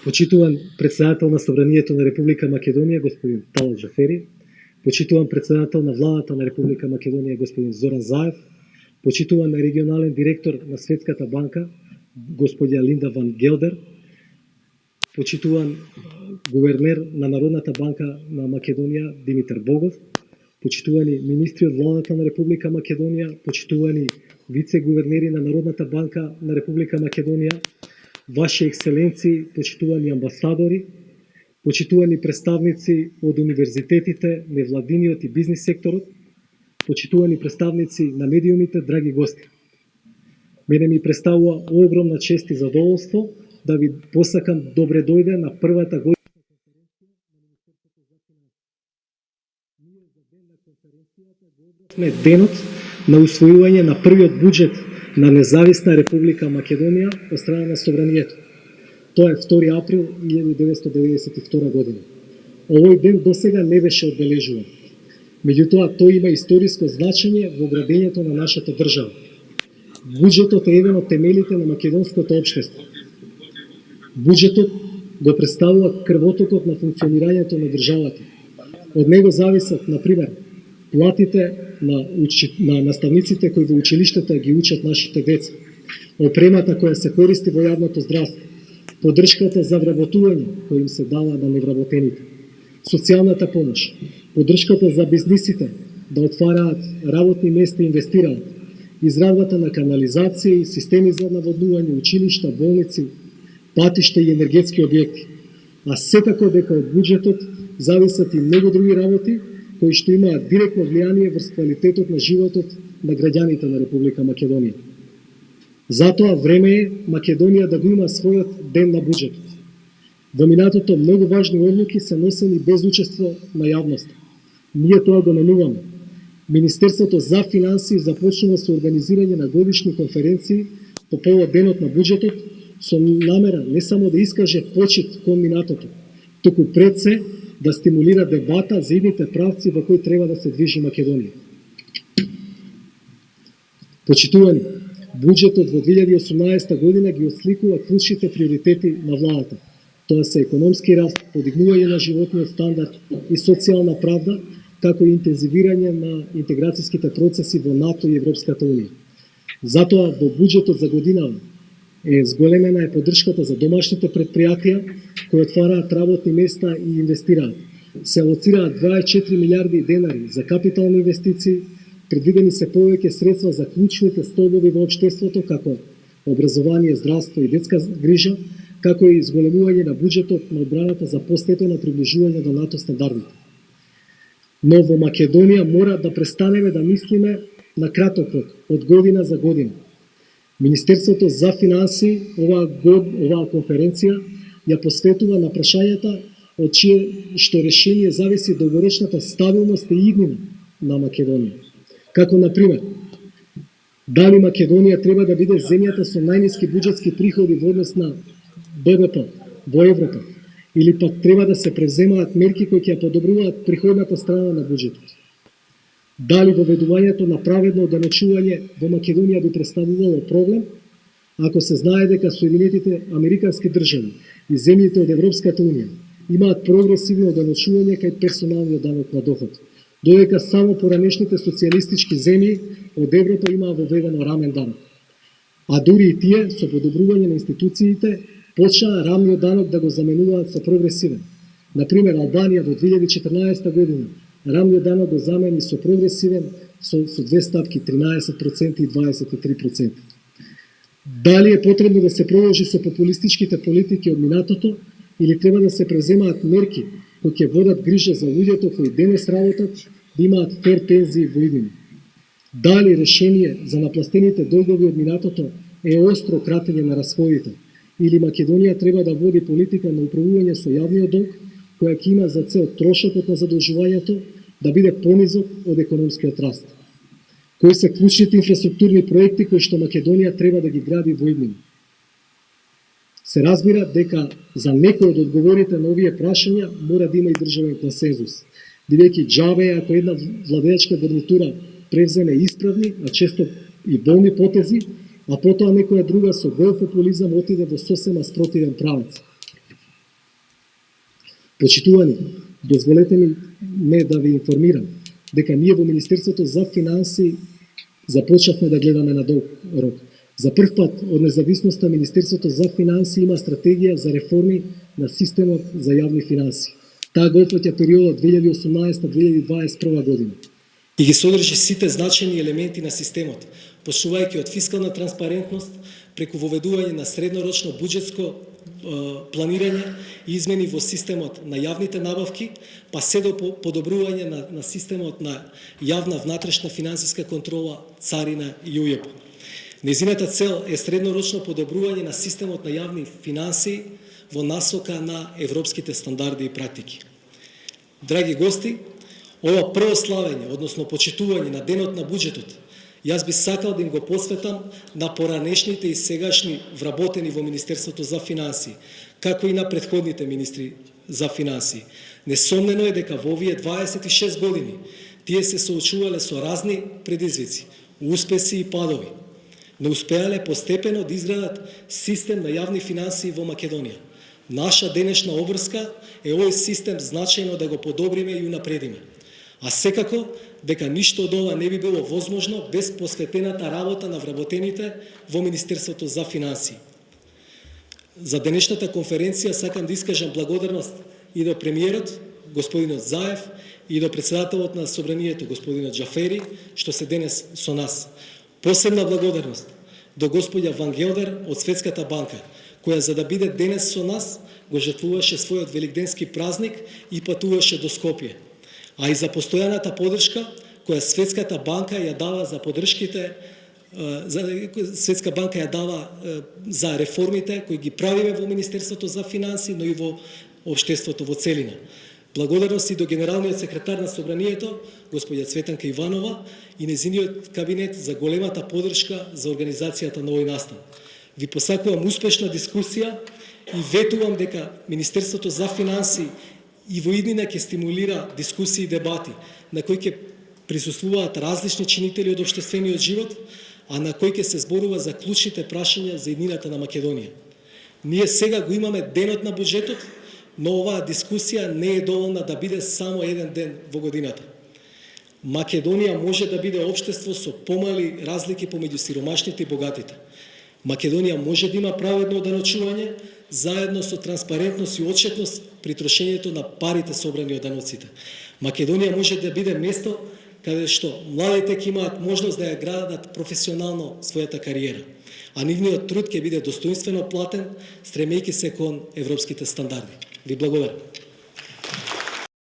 Почитуван председател на Собранието на Република Македонија, господин Талат Джафери, почитуван председател на Владата на Република Македонија, господин Зоран Заев, почитуван регионален директор на Светската банка, господја Линда Ван Гелдер, почитуван гувернер на Народната банка на Македонија, Димитар Богов, почитувани министри од Владата на Република Македонија, почитувани вице-гувернери на Народната банка на Република Македонија, Ваши екселенции, почитувани амбасадори, почитувани представници од универзитетите, невладиниот и бизнис секторот, почитувани представници на медиумите, драги гости. Мене ми представува огромна чест и задоволство да ви посакам добре дојде на првата годишна конференција. Денот на усвојување на првиот буџет на независна Република Македонија од страна на Собранието. Тоа е 2 април 1992 година. Овој ден досега не беше одбележуван. Меѓутоа, тој има историско значење во градењето на нашата држава. Буџетот е еден од темелите на македонското општество. Буџетот го представува крвотокот на функционирањето на државата. Од него зависат, например, платите на наставниците кои во училиштата ги учат нашите деца, опремата која се користи во јавното здравство, поддршката за вработување која им се дава на невработените, социјалната помош, поддршката за бизнисите да отвараат работни места и инвестираат, изградбата на канализација и системи за наводнување, училишта, болници, патишта и енергетски објекти. А секако дека од буџетот зависат и многу други работи кои што имаат директно влијание врз квалитетот на животот на граѓаните на Република Македонија. Затоа време е Македонија да го има својот ден на буџетот. Во минатото многу важни одлуки се носени без учество на јавноста. Ние тоа го менуваме. Министерството за финансии започнува со организирање на годишни конференции по повод денот на буџетот со намера не само да искаже почит кон минатото, туку пред се да стимулира дебата за идните правци во кои треба да се движи Македонија. Почитувани, буџетот во 2018 година ги осликува клучните приоритети на владата. Тоа се економски раст, подигнување на животниот стандард и социјална правда, како и интензивирање на интеграцијските процеси во НАТО и Европската унија. Затоа во буџетот за годинава зголемена е поддршката за домашните предпријатија кои отвараат работни места и инвестираат. Се алоцираат 24 милиарди денари за капитални инвестиции, предвидени се повеќе средства за клучните столбови во општеството како образование, здравство и детска грижа, како и зголемување на буџетот на одбраната за постепено приближување до НАТО стандардите. Но во Македонија мора да престанеме да мислиме на краток рок, од година за година. Министерството за финансии оваа конференција ја посветува на прашањата од чие што решение зависи долгорочната стабилност и иднина на Македонија. Како например, дали Македонија треба да биде земјата со најниски буџетски приходи во однос на БВП во Европа, или пак треба да се преземаат мерки кои ќе подобруваат приходната страна на буџетот. Дали воведувањето на праведно оданочување во Македонија би представувало проблем, ако се знае дека Соединетите Американски држави и земјите од Европската унија имаат прогресивно оданочување кај персоналниот данок на доход, додека само поранешните социјалистички земји од Европа имаа воведено рамен данок. А дури и тие со подобрување на институциите почнаа рамниот данок да го заменуваат со прогресивен. Например, Албанија во 2014 година рамниот данок го замени со прогресивен со 2 стапки 13% и 23%. Дали е потребно да се продолжи со популистичките политики од минатото или треба да се преземаат мерки кои ќе водат грижа за луѓето кои денес работат да имаат фер пензии во иднина? Дали решение за напластените долгови од минатото е остро кратење на расходите или Македонија треба да води политика на управување со јавниот долг која ќе има за цел трошокот на задолжувањето да биде понизок од економскиот раст? Кои се клучните инфраструктурни проекти кои што Македонија треба да ги гради во иднина? Се разбира дека за некои од одговорите на овие прашања мора да има и државен консензус, бидејќи џабе ако една владеачка гарнитура превземе исправни, а често и болни потези, а потоа некоја друга со гол популизам отиде во сосема спротивен правец. Почитувани, дозволете ми да ви информирам дека ние во Министерството за финанси започнавме да гледаме на долг рок. За прв пат од независноста Министерството за финанси има стратегија за реформи на системот за јавни финанси. Таа го опфаќа периодот 2018-2021 година и ги содржи сите значени елементи на системот, почнувајќи од фискална транспарентност, преку воведување на среднорочно буџетско планирање и измени во системот на јавните набавки, па се до подобрување на системот на јавна внатрешна финансиска контрола, царина и УЈП. Незината цел е среднорочно подобрување на системот на јавни финанси во насока на европските стандарди и практики. Драги гости, ова прво славење, односно почитување на денот на буџетот, јас би сакал да им го посветам на поранешните и сегашни вработени во Министерството за финанси, како и на претходните министри за финанси. Несомнено е дека во овие 26 години тие се соочувале со разни предизвици, успеси и падови, но успеале постепено да изградат систем на јавни финанси во Македонија. Наша денешна обврска е овој систем значајно да го подобриме и унапредиме. А секако дека ништо од ова не би било возможно без посветената работа на вработените во Министерството за финанси. За денешната конференција сакам да искажам благодарност и до премиерот, господинот Заев, и до председателот на Собранието, господинот Джафери, што се денес со нас. Посебна благодарност до господја Ван Гелдер од Светската банка, која за да биде денес со нас, го жртвуваше својот великденски празник и патуваше до Скопје. А и за постојаната поддршка која Светската банка ја дава за поддршките, Светска банка ја дава за реформите кои ги правиме во Министерството за финанси, но и во општеството во целина. Благодарност и до генералниот секретар на Собранието, господја Цветанка Иванова и незиниот кабинет за големата поддршка за организацијата на овој настан. Ви посакувам успешна дискусија и ветувам дека Министерството за финанси и во иднина ќе стимулира дискусии и дебати на кои ќе присуствуваат различни чинители од општествениот живот, а на кои ќе се зборува за клучните прашања за иднината на Македонија. Ние сега го имаме денот на буџетот, но оваа дискусија не е доволна да биде само еден ден во годината. Македонија може да биде општество со помали разлики помеѓу сиромашните и богатите. Македонија може да има праведно оданочување, заедно со транспарентност и отчетност при трошењето на парите собрани од даноците. Македонија може да биде место каде што младите ќе имаат можност да ја градат професионално својата кариера, а нивниот труд ќе биде достоинствено платен, стремејќи се кон европските стандарди. Ви благодарам.